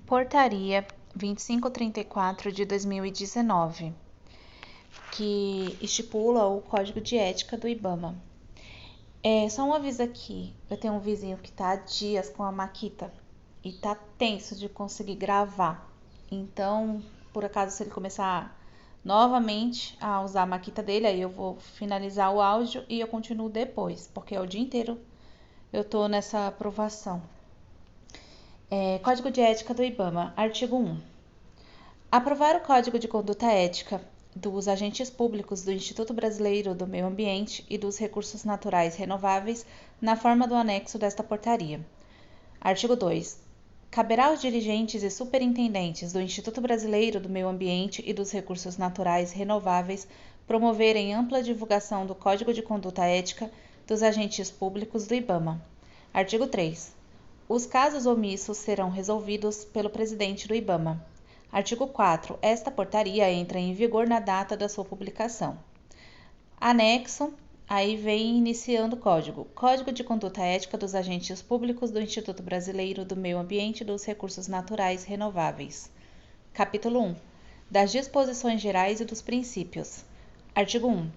Portaria 2534 de 2019, que estipula o Código de Ética do IBAMA. Só um aviso aqui, eu tenho um vizinho que tá há dias com a Makita e tá tenso de conseguir gravar. Então, por acaso, se ele começar novamente a usar a Makita dele, aí eu vou finalizar o áudio e eu continuo depois, porque é o dia inteiro eu tô nessa aprovação. Código de Ética do IBAMA, artigo 1. Aprovar o Código de Conduta Ética dos agentes públicos do Instituto Brasileiro do Meio Ambiente e dos Recursos Naturais Renováveis na forma do anexo desta portaria. Artigo 2. Caberá aos dirigentes e superintendentes do Instituto Brasileiro do Meio Ambiente e dos Recursos Naturais Renováveis promoverem ampla divulgação do Código de Conduta Ética dos agentes públicos do IBAMA. Artigo 3. Os casos omissos serão resolvidos pelo presidente do IBAMA. Artigo 4. Esta portaria entra em vigor na data da sua publicação. Anexo, aí vem iniciando o código. Código de Conduta Ética dos Agentes Públicos do Instituto Brasileiro do Meio Ambiente e dos Recursos Naturais Renováveis. Capítulo 1. Das disposições gerais e dos princípios. Artigo 1.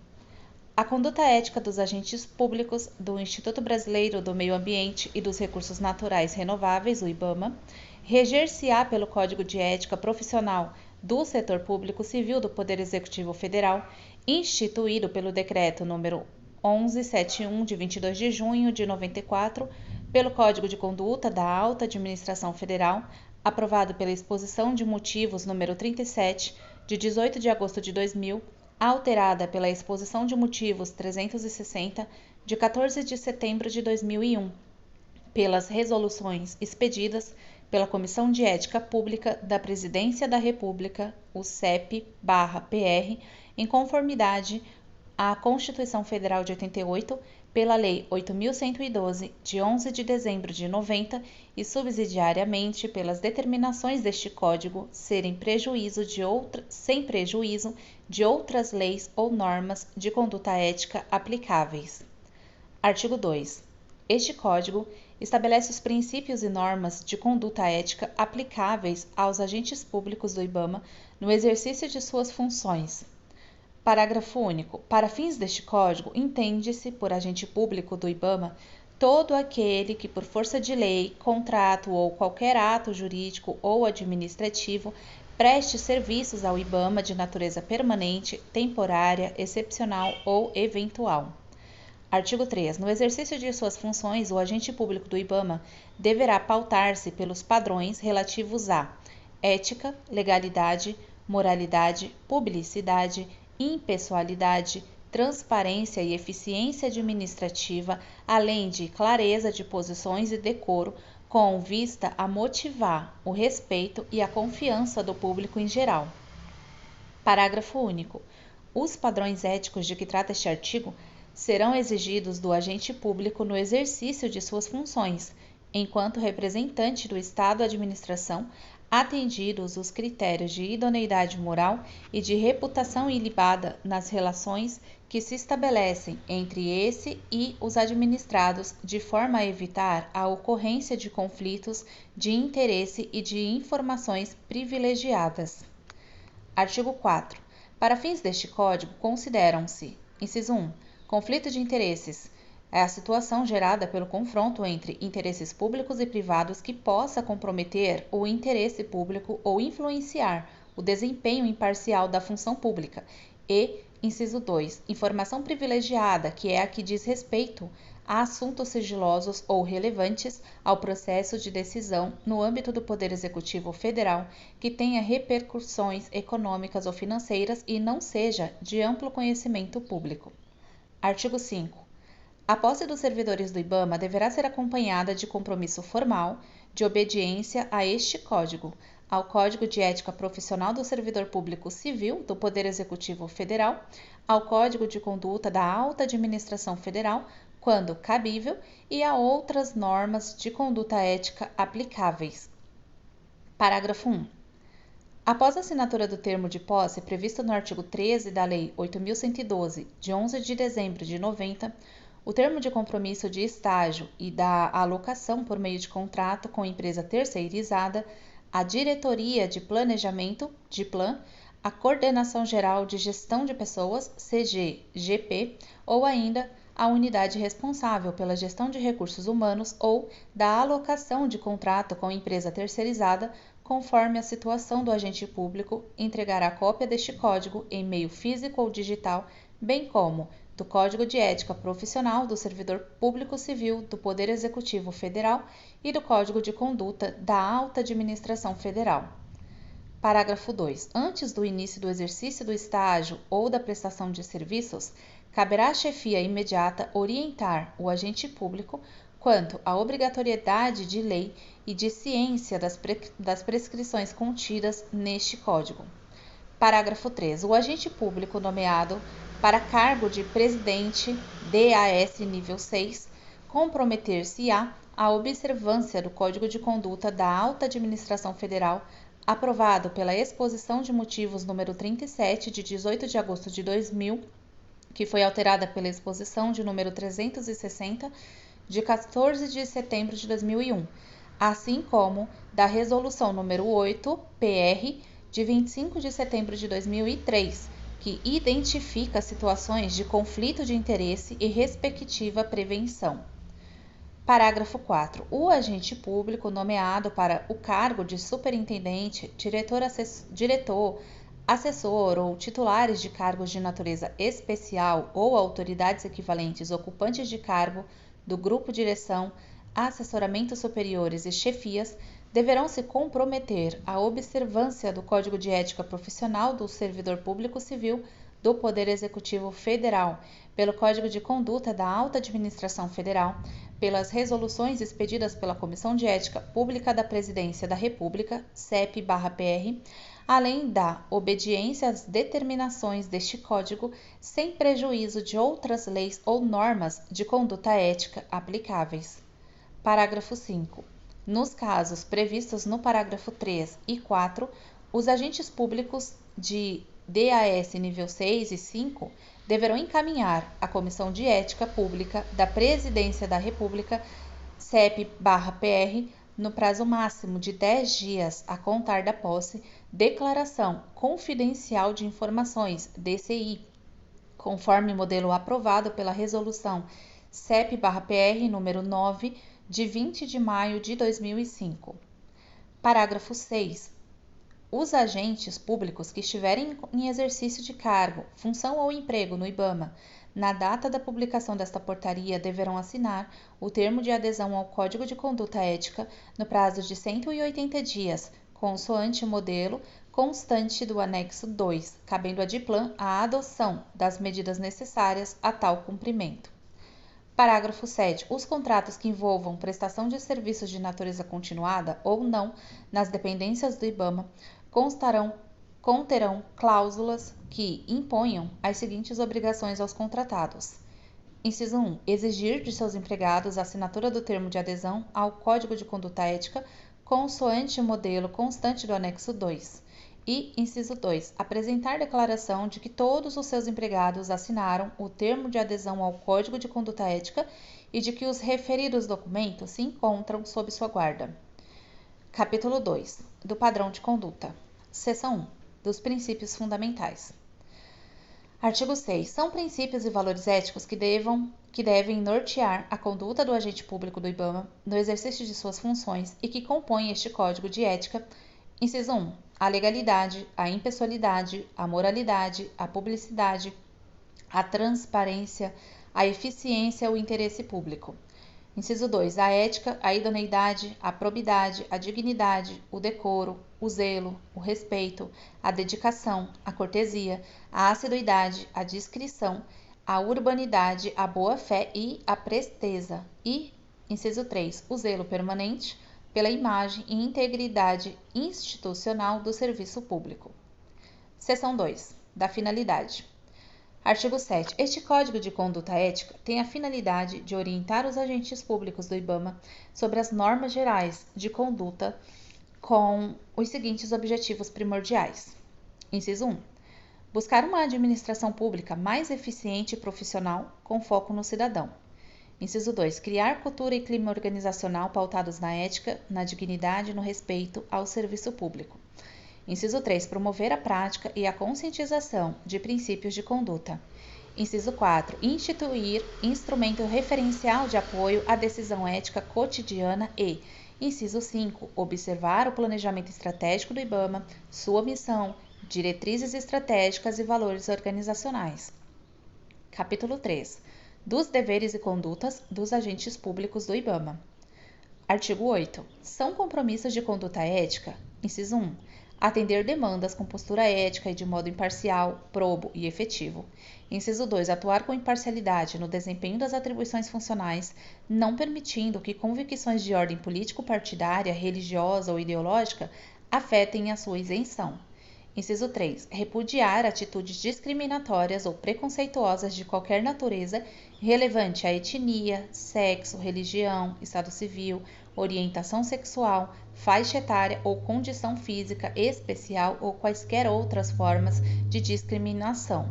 A conduta ética dos agentes públicos do Instituto Brasileiro do Meio Ambiente e dos Recursos Naturais Renováveis, o IBAMA, reger-se-á pelo Código de Ética Profissional do Setor Público Civil do Poder Executivo Federal, instituído pelo Decreto nº 1171, de 22 de junho de 94, pelo Código de Conduta da Alta Administração Federal, aprovado pela Exposição de Motivos número 37, de 18 de agosto de 2000, alterada pela Exposição de Motivos 360, de 14 de setembro de 2001, pelas resoluções expedidas pela Comissão de Ética Pública da Presidência da República, o CEP/PR, em conformidade à Constituição Federal de 88, pela Lei 8.112, de 11 de dezembro de 90, e subsidiariamente pelas determinações deste Código, sem prejuízo de outras leis ou normas de conduta ética aplicáveis. Artigo 2. Este Código estabelece os princípios e normas de conduta ética aplicáveis aos agentes públicos do IBAMA no exercício de suas funções. Parágrafo único. Para fins deste Código, entende-se por agente público do IBAMA todo aquele que, por força de lei, contrato ou qualquer ato jurídico ou administrativo, preste serviços ao IBAMA de natureza permanente, temporária, excepcional ou eventual. Artigo 3. No exercício de suas funções, o agente público do IBAMA deverá pautar-se pelos padrões relativos à ética, legalidade, moralidade, publicidade, impessoalidade, transparência e eficiência administrativa, além de clareza de posições e decoro, com vista a motivar o respeito e a confiança do público em geral. Parágrafo único. Os padrões éticos de que trata este artigo serão exigidos do agente público no exercício de suas funções, enquanto representante do Estado-administração, atendidos os critérios de idoneidade moral e de reputação ilibada nas relações que se estabelecem entre esse e os administrados, de forma a evitar a ocorrência de conflitos de interesse e de informações privilegiadas. Artigo 4. Para fins deste Código, consideram-se: inciso 1. Conflito de interesses é a situação gerada pelo confronto entre interesses públicos e privados que possa comprometer o interesse público ou influenciar o desempenho imparcial da função pública. E, inciso 2, informação privilegiada, que é a que diz respeito a assuntos sigilosos ou relevantes ao processo de decisão no âmbito do Poder Executivo Federal, que tenha repercussões econômicas ou financeiras e não seja de amplo conhecimento público. Artigo 5. A posse dos servidores do IBAMA deverá ser acompanhada de compromisso formal de obediência a este Código, ao Código de Ética Profissional do Servidor Público Civil do Poder Executivo Federal, ao Código de Conduta da Alta Administração Federal, quando cabível, e a outras normas de conduta ética aplicáveis. Parágrafo 1. Após a assinatura do termo de posse previsto no artigo 13 da Lei 8.112, de 11 de dezembro de 90, o termo de compromisso de estágio e da alocação por meio de contrato com empresa terceirizada, a Diretoria de Planejamento, DIPLAN, a Coordenação Geral de Gestão de Pessoas, CGGP, ou ainda a unidade responsável pela gestão de recursos humanos ou da alocação de contrato com empresa terceirizada, conforme a situação do agente público, entregará cópia deste código em meio físico ou digital, bem como do Código de Ética Profissional do Servidor Público Civil do Poder Executivo Federal e do Código de Conduta da Alta Administração Federal. Parágrafo 2. Antes do início do exercício do estágio ou da prestação de serviços, caberá à chefia imediata orientar o agente público quanto à obrigatoriedade de lei e de ciência das prescrições contidas neste Código. Parágrafo 3. O agente público nomeado para cargo de presidente DAS nível 6 comprometer-se-á à observância do Código de Conduta da Alta Administração Federal, aprovado pela Exposição de Motivos número 37, de 18 de agosto de 2000, que foi alterada pela Exposição de número 360, de 14 de setembro de 2001, assim como da Resolução número 8, PR, de 25 de setembro de 2003, que identifica situações de conflito de interesse e respectiva prevenção. Parágrafo 4. O agente público nomeado para o cargo de superintendente, diretor, assessor ou titulares de cargos de natureza especial ou autoridades equivalentes ocupantes de cargo do grupo direção, assessoramentos superiores e chefias deverão se comprometer à observância do Código de Ética Profissional do Servidor Público Civil do Poder Executivo Federal, pelo Código de Conduta da Alta Administração Federal, pelas resoluções expedidas pela Comissão de Ética Pública da Presidência da República, CEP/PR, além da obediência às determinações deste Código, sem prejuízo de outras leis ou normas de conduta ética aplicáveis. Parágrafo 5. Nos casos previstos no parágrafo 3 e 4, os agentes públicos de DAS nível 6 e 5 deverão encaminhar à Comissão de Ética Pública da Presidência da República, CEP/PR, no prazo máximo de 10 dias a contar da posse, declaração confidencial de informações, DCI, conforme modelo aprovado pela Resolução CEP/PR número 9, de 20 de maio de 2005. Parágrafo 6. Os agentes públicos que estiverem em exercício de cargo, função ou emprego no IBAMA, na data da publicação desta portaria, deverão assinar o termo de adesão ao Código de Conduta Ética no prazo de 180 dias, consoante o modelo constante do anexo 2, cabendo à DIPLAN a adoção das medidas necessárias a tal cumprimento. Parágrafo 7. Os contratos que envolvam prestação de serviços de natureza continuada ou não nas dependências do IBAMA conterão cláusulas que imponham as seguintes obrigações aos contratados. Inciso 1. Exigir de seus empregados a assinatura do termo de adesão ao Código de Conduta Ética, consoante o modelo constante do anexo 2. E, inciso 2, apresentar declaração de que todos os seus empregados assinaram o termo de adesão ao Código de Conduta Ética e de que os referidos documentos se encontram sob sua guarda. Capítulo 2. Do padrão de conduta. Seção 1. Dos princípios fundamentais. Artigo 6. São princípios e valores éticos que devem nortear a conduta do agente público do IBAMA no exercício de suas funções e que compõem este Código de Ética. Inciso 1. A legalidade, a impessoalidade, a moralidade, a publicidade, a transparência, a eficiência, o interesse público. Inciso 2. A ética, a idoneidade, a probidade, a dignidade, o decoro, o zelo, o respeito, a dedicação, a cortesia, a assiduidade, a discrição, a urbanidade, a boa-fé e a presteza. E, inciso 3. O zelo permanente pela imagem e integridade institucional do serviço público. Seção 2. Da finalidade. Artigo 7. Este Código de Conduta Ética tem a finalidade de orientar os agentes públicos do IBAMA sobre as normas gerais de conduta com os seguintes objetivos primordiais. Inciso 1. Buscar uma administração pública mais eficiente e profissional com foco no cidadão. Inciso 2. Criar cultura e clima organizacional pautados na ética, na dignidade e no respeito ao serviço público. Inciso 3. Promover a prática e a conscientização de princípios de conduta. Inciso 4. Instituir instrumento referencial de apoio à decisão ética cotidiana e, inciso 5. Observar o planejamento estratégico do IBAMA, sua missão, diretrizes estratégicas e valores organizacionais. Capítulo 3. Dos deveres e condutas dos agentes públicos do IBAMA. Artigo 8. São compromissos de conduta ética, inciso 1. Atender demandas com postura ética e de modo imparcial, probo e efetivo. Inciso 2. Atuar com imparcialidade no desempenho das atribuições funcionais, não permitindo que convicções de ordem político-partidária, religiosa ou ideológica afetem a sua isenção. Inciso 3. Repudiar atitudes discriminatórias ou preconceituosas de qualquer natureza relevante à etnia, sexo, religião, estado civil, orientação sexual, faixa etária ou condição física especial ou quaisquer outras formas de discriminação.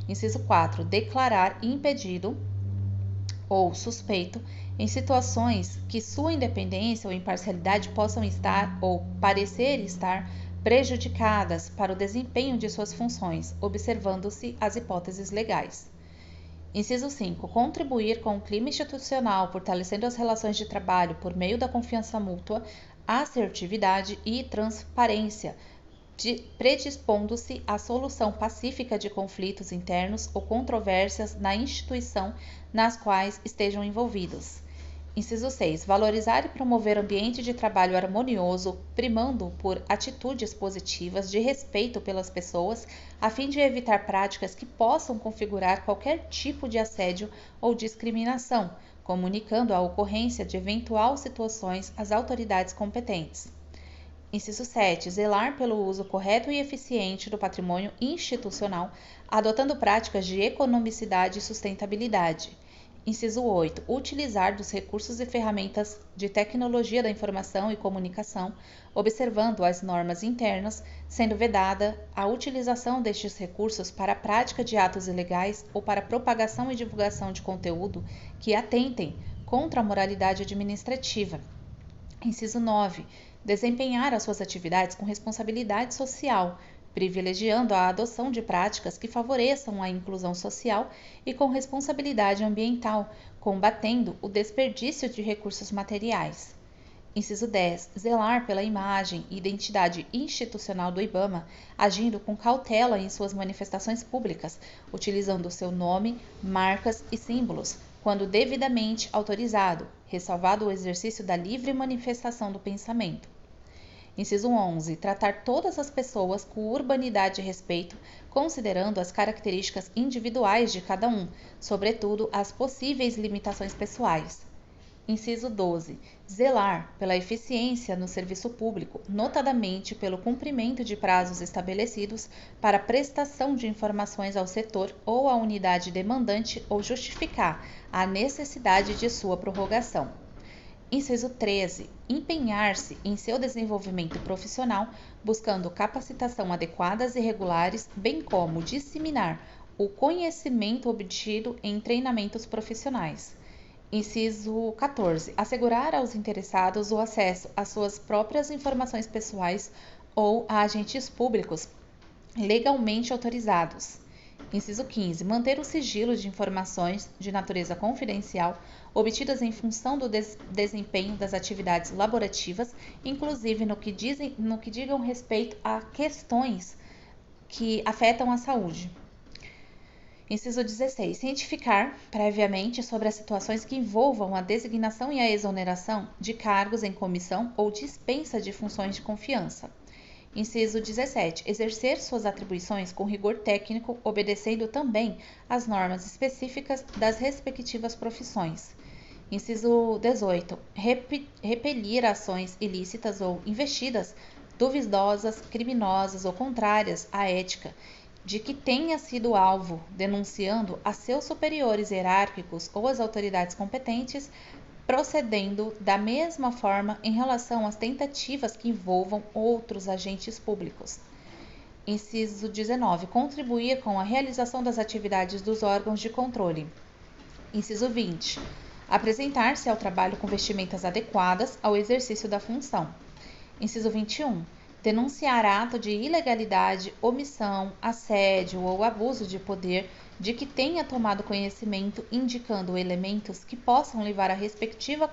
Inciso 4. Declarar impedido ou suspeito em situações que sua independência ou imparcialidade possam estar ou parecer estar prejudicadas para o desempenho de suas funções, observando-se as hipóteses legais. Inciso 5. Contribuir com o clima institucional, fortalecendo as relações de trabalho por meio da confiança mútua, assertividade e transparência, predispondo-se à solução pacífica de conflitos internos ou controvérsias na instituição nas quais estejam envolvidos. Inciso 6. Valorizar e promover ambiente de trabalho harmonioso, primando por atitudes positivas de respeito pelas pessoas, a fim de evitar práticas que possam configurar qualquer tipo de assédio ou discriminação, comunicando a ocorrência de eventual situações às autoridades competentes. Inciso 7. Zelar pelo uso correto e eficiente do patrimônio institucional, adotando práticas de economicidade e sustentabilidade. Inciso 8. Utilizar dos recursos e ferramentas de tecnologia da informação e comunicação, observando as normas internas, sendo vedada a utilização destes recursos para a prática de atos ilegais ou para propagação e divulgação de conteúdo que atentem contra a moralidade administrativa. Inciso 9. Desempenhar as suas atividades com responsabilidade social, privilegiando a adoção de práticas que favoreçam a inclusão social e com responsabilidade ambiental, combatendo o desperdício de recursos materiais. Inciso 10. Zelar pela imagem e identidade institucional do IBAMA, agindo com cautela em suas manifestações públicas, utilizando seu nome, marcas e símbolos, quando devidamente autorizado, ressalvado o exercício da livre manifestação do pensamento. Inciso 11. Tratar todas as pessoas com urbanidade e respeito, considerando as características individuais de cada um, sobretudo as possíveis limitações pessoais. Inciso 12. Zelar pela eficiência no serviço público, notadamente pelo cumprimento de prazos estabelecidos para prestação de informações ao setor ou à unidade demandante ou justificar a necessidade de sua prorrogação. Inciso 13. Empenhar-se em seu desenvolvimento profissional, buscando capacitação adequadas e regulares, bem como disseminar o conhecimento obtido em treinamentos profissionais. Inciso 14. Assegurar aos interessados o acesso às suas próprias informações pessoais ou a agentes públicos legalmente autorizados. Inciso 15. Manter o sigilo de informações de natureza confidencial obtidas em função do desempenho das atividades laborativas, inclusive no que digam respeito a questões que afetam a saúde. Inciso 16. Cientificar previamente sobre as situações que envolvam a designação e a exoneração de cargos em comissão ou dispensa de funções de confiança. Inciso 17. Exercer suas atribuições com rigor técnico, obedecendo também às normas específicas das respectivas profissões. Inciso 18. Repelir ações ilícitas ou investidas, duvidosas, criminosas ou contrárias à ética, de que tenha sido alvo, denunciando a seus superiores hierárquicos ou às autoridades competentes, procedendo da mesma forma em relação às tentativas que envolvam outros agentes públicos. Inciso 19. Contribuir com a realização das atividades dos órgãos de controle. Inciso 20. Apresentar-se ao trabalho com vestimentas adequadas ao exercício da função. Inciso 21. Denunciar ato de ilegalidade, omissão, assédio ou abuso de poder de que tenha tomado conhecimento, indicando elementos que possam levar à respectiva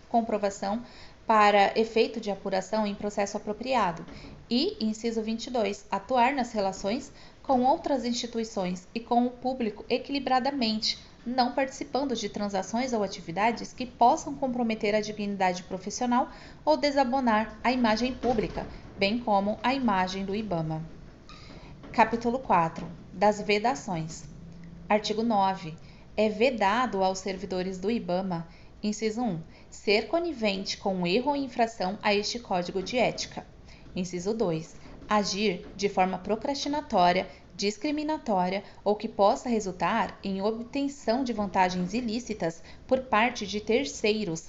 comprovação para efeito de apuração em processo apropriado. E, inciso 22, atuar nas relações com outras instituições e com o público equilibradamente, não participando de transações ou atividades que possam comprometer a dignidade profissional ou desabonar a imagem pública, bem como a imagem do IBAMA. Capítulo 4. Das vedações. Artigo 9. É vedado aos servidores do IBAMA, inciso 1, ser conivente com erro ou infração a este Código de Ética. Inciso 2. Agir de forma procrastinatória, discriminatória ou que possa resultar em obtenção de vantagens ilícitas por parte de terceiros.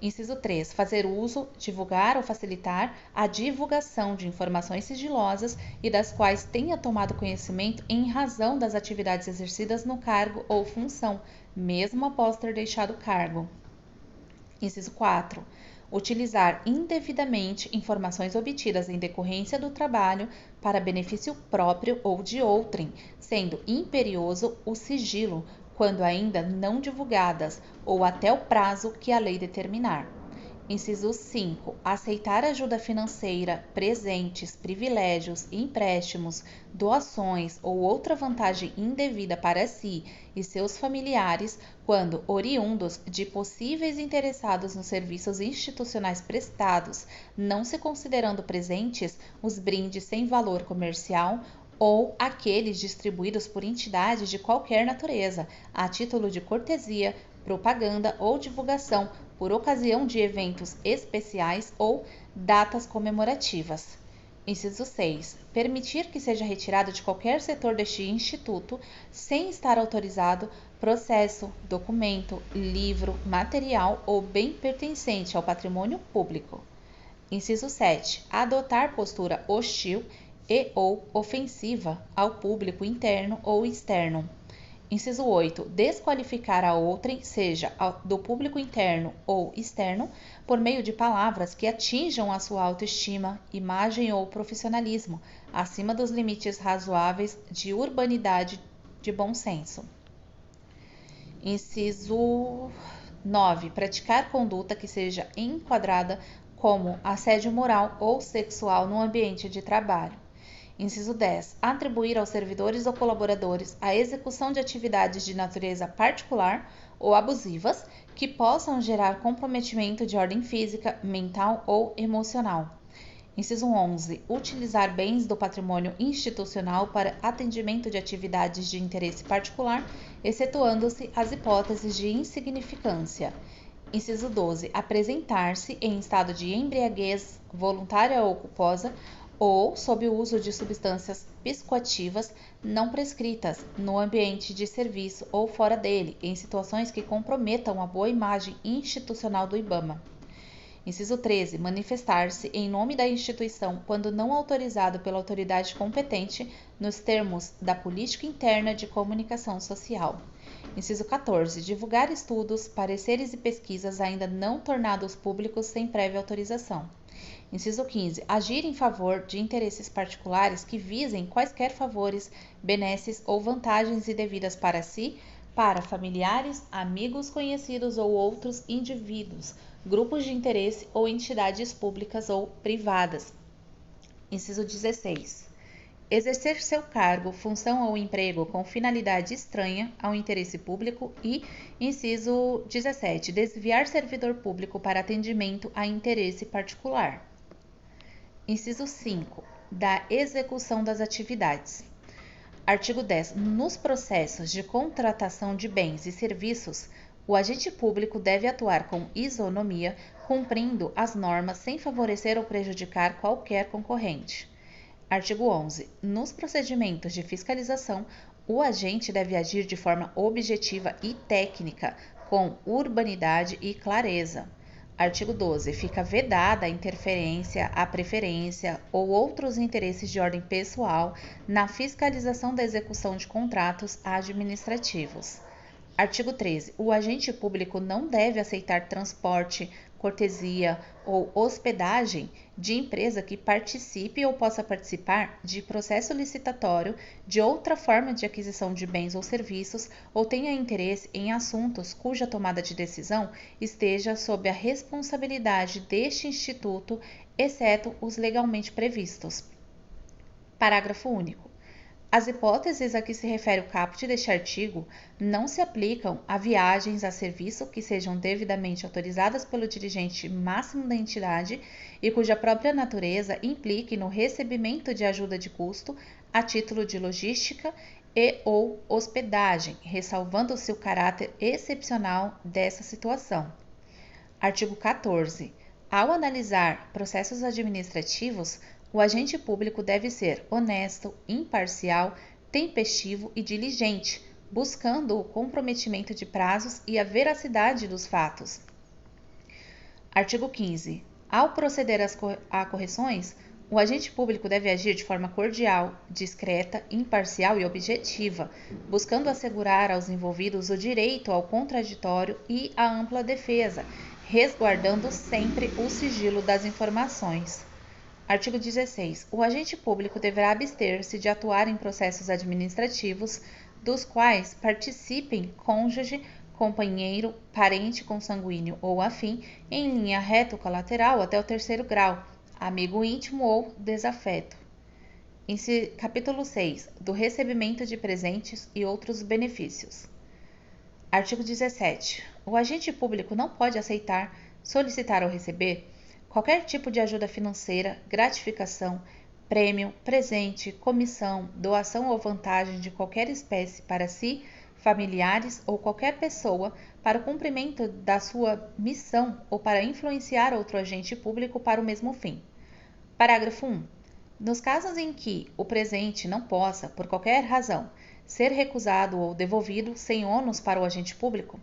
Inciso 3. Fazer uso, divulgar ou facilitar a divulgação de informações sigilosas e das quais tenha tomado conhecimento em razão das atividades exercidas no cargo ou função, mesmo após ter deixado o cargo. Inciso 4. Utilizar indevidamente informações obtidas em decorrência do trabalho para benefício próprio ou de outrem, sendo imperioso o sigilo, quando ainda não divulgadas, ou até o prazo que a lei determinar. Inciso 5. Aceitar ajuda financeira, presentes, privilégios, empréstimos, doações ou outra vantagem indevida para si e seus familiares, quando oriundos de possíveis interessados nos serviços institucionais prestados, não se considerando presentes os brindes sem valor comercial ou aqueles distribuídos por entidades de qualquer natureza, a título de cortesia, propaganda ou divulgação por ocasião de eventos especiais ou datas comemorativas. Inciso 6. Permitir que seja retirado de qualquer setor deste instituto, sem estar autorizado, processo, documento, livro, material ou bem pertencente ao patrimônio público. Inciso 7. Adotar postura hostil e ou ofensiva ao público interno ou externo. Inciso 8. Desqualificar a outrem, seja do público interno ou externo, por meio de palavras que atinjam a sua autoestima, imagem ou profissionalismo, acima dos limites razoáveis de urbanidade de bom senso. Inciso 9. Praticar conduta que seja enquadrada como assédio moral ou sexual no ambiente de trabalho. Inciso 10. Atribuir aos servidores ou colaboradores a execução de atividades de natureza particular ou abusivas que possam gerar comprometimento de ordem física, mental ou emocional. Inciso 11. Utilizar bens do patrimônio institucional para atendimento de atividades de interesse particular, excetuando-se as hipóteses de insignificância. Inciso 12. Apresentar-se em estado de embriaguez voluntária ou culposa ou sob o uso de substâncias psicoativas não prescritas no ambiente de serviço ou fora dele, em situações que comprometam a boa imagem institucional do IBAMA. Inciso 13. Manifestar-se em nome da instituição quando não autorizado pela autoridade competente nos termos da política interna de comunicação social. Inciso 14. Divulgar estudos, pareceres e pesquisas ainda não tornados públicos sem prévia autorização. Inciso 15. Agir em favor de interesses particulares que visem quaisquer favores, benesses ou vantagens indevidas para si, para familiares, amigos, conhecidos ou outros indivíduos, grupos de interesse ou entidades públicas ou privadas. Inciso 16. Exercer seu cargo, função ou emprego com finalidade estranha ao interesse público e, inciso 17, desviar servidor público para atendimento a interesse particular. Inciso 5. Da execução das atividades. Artigo 10. Nos processos de contratação de bens e serviços, o agente público deve atuar com isonomia, cumprindo as normas sem favorecer ou prejudicar qualquer concorrente. Artigo 11. Nos procedimentos de fiscalização, o agente deve agir de forma objetiva e técnica, com urbanidade e clareza. Artigo 12. Fica vedada a interferência, a preferência ou outros interesses de ordem pessoal na fiscalização da execução de contratos administrativos. Artigo 13. O agente público não deve aceitar transporte, cortesia ou hospedagem de empresa que participe ou possa participar de processo licitatório, de outra forma de aquisição de bens ou serviços, ou tenha interesse em assuntos cuja tomada de decisão esteja sob a responsabilidade deste instituto, exceto os legalmente previstos. Parágrafo único. As hipóteses a que se refere o caput deste artigo não se aplicam a viagens a serviço que sejam devidamente autorizadas pelo dirigente máximo da entidade e cuja própria natureza implique no recebimento de ajuda de custo a título de logística e ou hospedagem, ressalvando-se o caráter excepcional dessa situação. Artigo 14. Ao analisar processos administrativos, o agente público deve ser honesto, imparcial, tempestivo e diligente, buscando o comprometimento de prazos e a veracidade dos fatos. Artigo 15. Ao proceder a correções, o agente público deve agir de forma cordial, discreta, imparcial e objetiva, buscando assegurar aos envolvidos o direito ao contraditório e à ampla defesa, resguardando sempre o sigilo das informações. Artigo 16. O agente público deverá abster-se de atuar em processos administrativos dos quais participem cônjuge, companheiro, parente consanguíneo ou afim, em linha reto-colateral até o terceiro grau, amigo íntimo ou desafeto. Capítulo 6. Do recebimento de presentes e outros benefícios. Artigo 17. O agente público não pode aceitar, solicitar ou receber qualquer tipo de ajuda financeira, gratificação, prêmio, presente, comissão, doação ou vantagem de qualquer espécie para si, familiares ou qualquer pessoa para o cumprimento da sua missão ou para influenciar outro agente público para o mesmo fim. Parágrafo 1. Nos casos em que o presente não possa, por qualquer razão, ser recusado ou devolvido sem ônus para o agente público,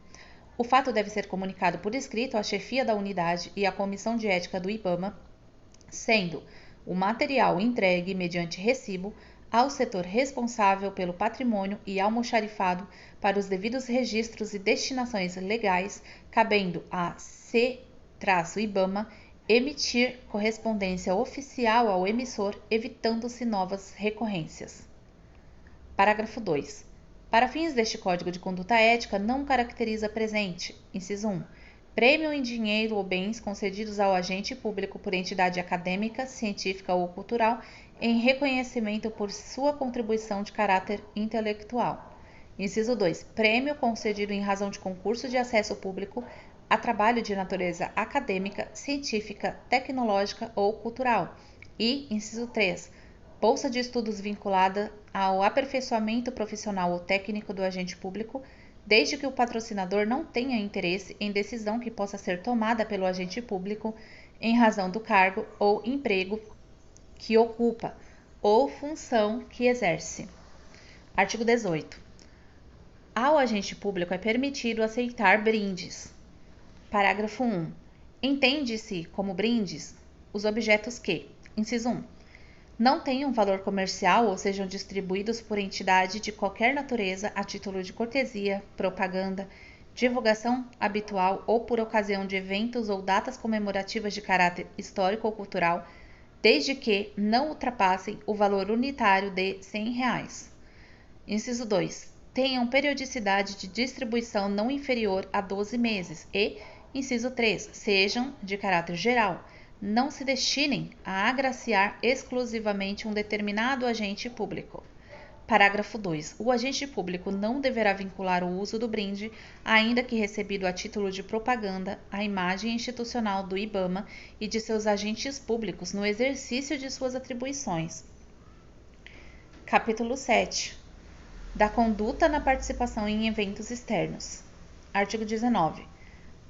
o fato deve ser comunicado por escrito à chefia da unidade e à comissão de ética do IBAMA, sendo o material entregue mediante recibo ao setor responsável pelo patrimônio e almoxarifado para os devidos registros e destinações legais, cabendo a C-IBAMA emitir correspondência oficial ao emissor, evitando-se novas recorrências. Parágrafo 2. Para fins deste Código de Conduta Ética, não caracteriza presente, inciso 1, prêmio em dinheiro ou bens concedidos ao agente público por entidade acadêmica, científica ou cultural em reconhecimento por sua contribuição de caráter intelectual. Inciso 2, prêmio concedido em razão de concurso de acesso público a trabalho de natureza acadêmica, científica, tecnológica ou cultural. E, inciso 3, bolsa de estudos vinculada ao aperfeiçoamento profissional ou técnico do agente público, desde que o patrocinador não tenha interesse em decisão que possa ser tomada pelo agente público em razão do cargo ou emprego que ocupa ou função que exerce. Artigo 18. Ao agente público é permitido aceitar brindes. Parágrafo 1. Entende-se como brindes os objetos que, inciso 1, não tenham valor comercial ou sejam distribuídos por entidade de qualquer natureza a título de cortesia, propaganda, divulgação habitual ou por ocasião de eventos ou datas comemorativas de caráter histórico ou cultural, desde que não ultrapassem o valor unitário de R$ 100. Inciso 2. Tenham periodicidade de distribuição não inferior a 12 meses e, inciso 3, sejam de caráter geral, não se destinem a agraciar exclusivamente um determinado agente público. Parágrafo 2. O agente público não deverá vincular o uso do brinde, ainda que recebido a título de propaganda, à imagem institucional do IBAMA e de seus agentes públicos no exercício de suas atribuições. Capítulo 7. Da conduta na participação em eventos externos. Artigo 19.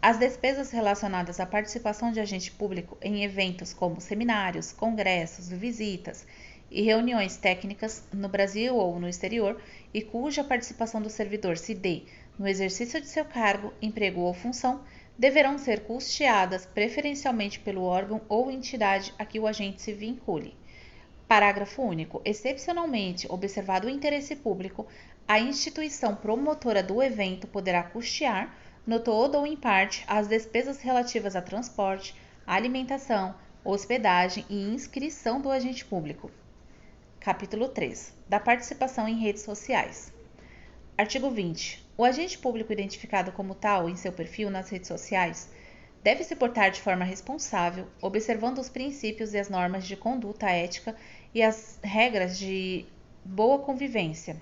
As despesas relacionadas à participação de agente público em eventos como seminários, congressos, visitas e reuniões técnicas no Brasil ou no exterior e cuja participação do servidor se dê no exercício de seu cargo, emprego ou função, deverão ser custeadas preferencialmente pelo órgão ou entidade a que o agente se vincule. Parágrafo único. Excepcionalmente, observado o interesse público, a instituição promotora do evento poderá custear, no todo ou em parte, as despesas relativas a transporte, alimentação, hospedagem e inscrição do agente público. Capítulo 3. Da participação em redes sociais. Artigo 20. O agente público identificado como tal em seu perfil nas redes sociais deve se portar de forma responsável, observando os princípios e as normas de conduta ética e as regras de boa convivência.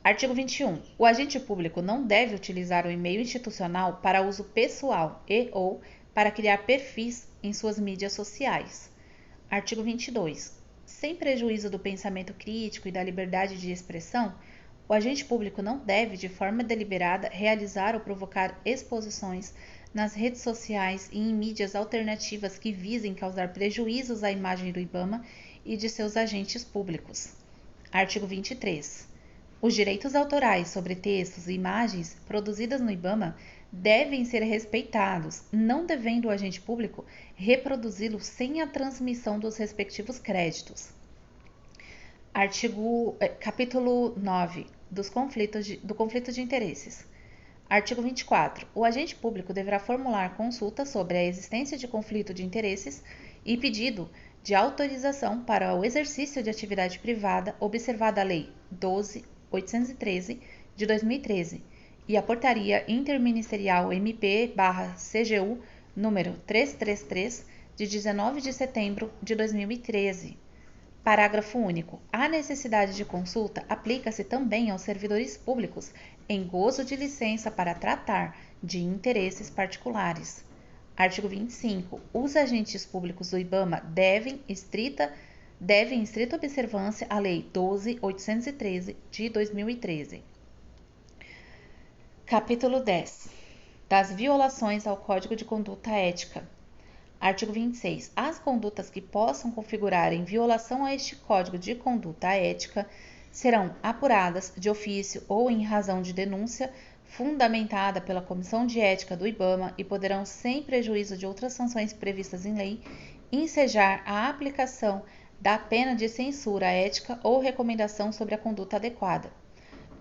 Artigo 21. O agente público não deve utilizar o e-mail institucional para uso pessoal e/ou para criar perfis em suas mídias sociais. Artigo 22. Sem prejuízo do pensamento crítico e da liberdade de expressão, o agente público não deve, de forma deliberada, realizar ou provocar exposições nas redes sociais e em mídias alternativas que visem causar prejuízos à imagem do IBAMA e de seus agentes públicos. Artigo 23. Os direitos autorais sobre textos e imagens produzidas no IBAMA devem ser respeitados, não devendo o agente público reproduzi-los sem a transmissão dos respectivos créditos. Capítulo 9. Do conflito de interesses. Artigo 24. O agente público deverá formular consulta sobre a existência de conflito de interesses e pedido de autorização para o exercício de atividade privada, observada a Lei 12.813 de 2013 e a Portaria Interministerial MP/CGU número 333 de 19 de setembro de 2013. Parágrafo único. A necessidade de consulta aplica-se também aos servidores públicos em gozo de licença para tratar de interesses particulares. Artigo 25. Os agentes públicos do IBAMA devem estrita observância à Lei 12.813 de 2013. Capítulo 10. Das violações ao Código de Conduta Ética. Artigo 26. As condutas que possam configurar em violação a este Código de Conduta Ética serão apuradas de ofício ou em razão de denúncia fundamentada pela Comissão de Ética do IBAMA e poderão, sem prejuízo de outras sanções previstas em lei, ensejar a aplicação da pena de censura ética ou recomendação sobre a conduta adequada.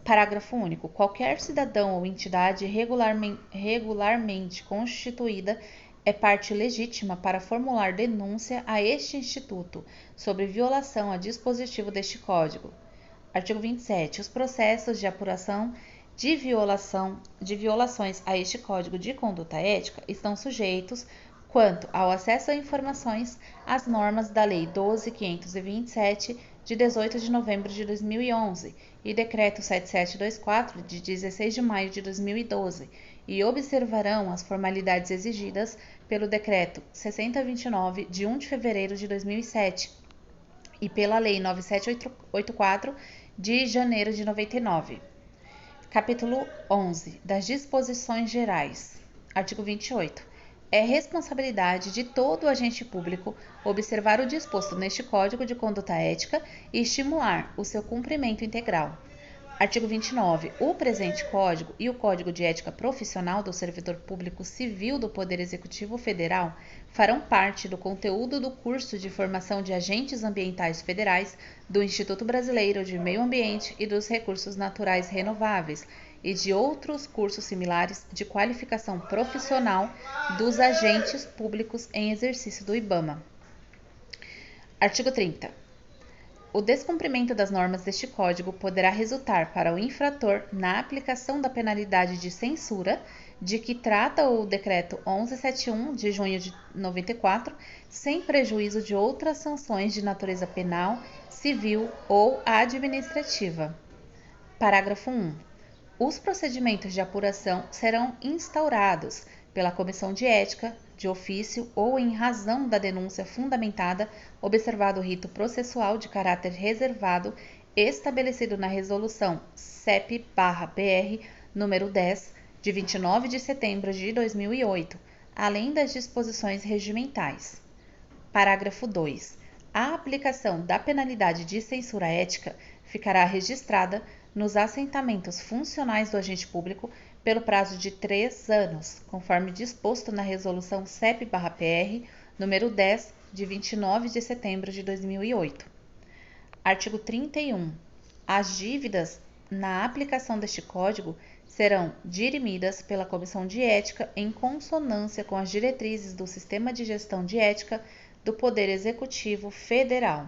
Parágrafo único. Qualquer cidadão ou entidade regularmente constituída é parte legítima para formular denúncia a este Instituto sobre violação a dispositivo deste Código. Artigo 27. Os processos de apuração de violações a este Código de Conduta Ética estão sujeitos, quanto ao acesso a informações, às normas da Lei 12.527, de 18 de novembro de 2011, e Decreto 7724, de 16 de maio de 2012, e observarão as formalidades exigidas pelo Decreto 6029, de 1 de fevereiro de 2007, e pela Lei 9784, de janeiro de 99. Capítulo 11. Das disposições gerais. Artigo 28. É responsabilidade de todo agente público observar o disposto neste Código de Conduta Ética e estimular o seu cumprimento integral. Artigo 29. O presente Código e o Código de Ética Profissional do Servidor Público Civil do Poder Executivo Federal farão parte do conteúdo do curso de formação de agentes ambientais federais do Instituto Brasileiro de Meio Ambiente e dos Recursos Naturais Renováveis e de outros cursos similares de qualificação profissional dos agentes públicos em exercício do IBAMA. Artigo 30. O descumprimento das normas deste Código poderá resultar para o infrator na aplicação da penalidade de censura de que trata o Decreto 1171 de junho de 94, sem prejuízo de outras sanções de natureza penal, civil ou administrativa. Parágrafo 1. Os procedimentos de apuração serão instaurados pela Comissão de Ética, de ofício ou em razão da denúncia fundamentada, observado o rito processual de caráter reservado estabelecido na Resolução CEP/PR número 10, de 29 de setembro de 2008, além das disposições regimentais. Parágrafo 2. A aplicação da penalidade de censura ética ficará registrada nos assentamentos funcionais do agente público pelo prazo de 3 anos, conforme disposto na Resolução CEP/PR número 10, de 29 de setembro de 2008. Artigo 31. As dívidas na aplicação deste Código serão dirimidas pela Comissão de Ética em consonância com as diretrizes do Sistema de Gestão de Ética do Poder Executivo Federal.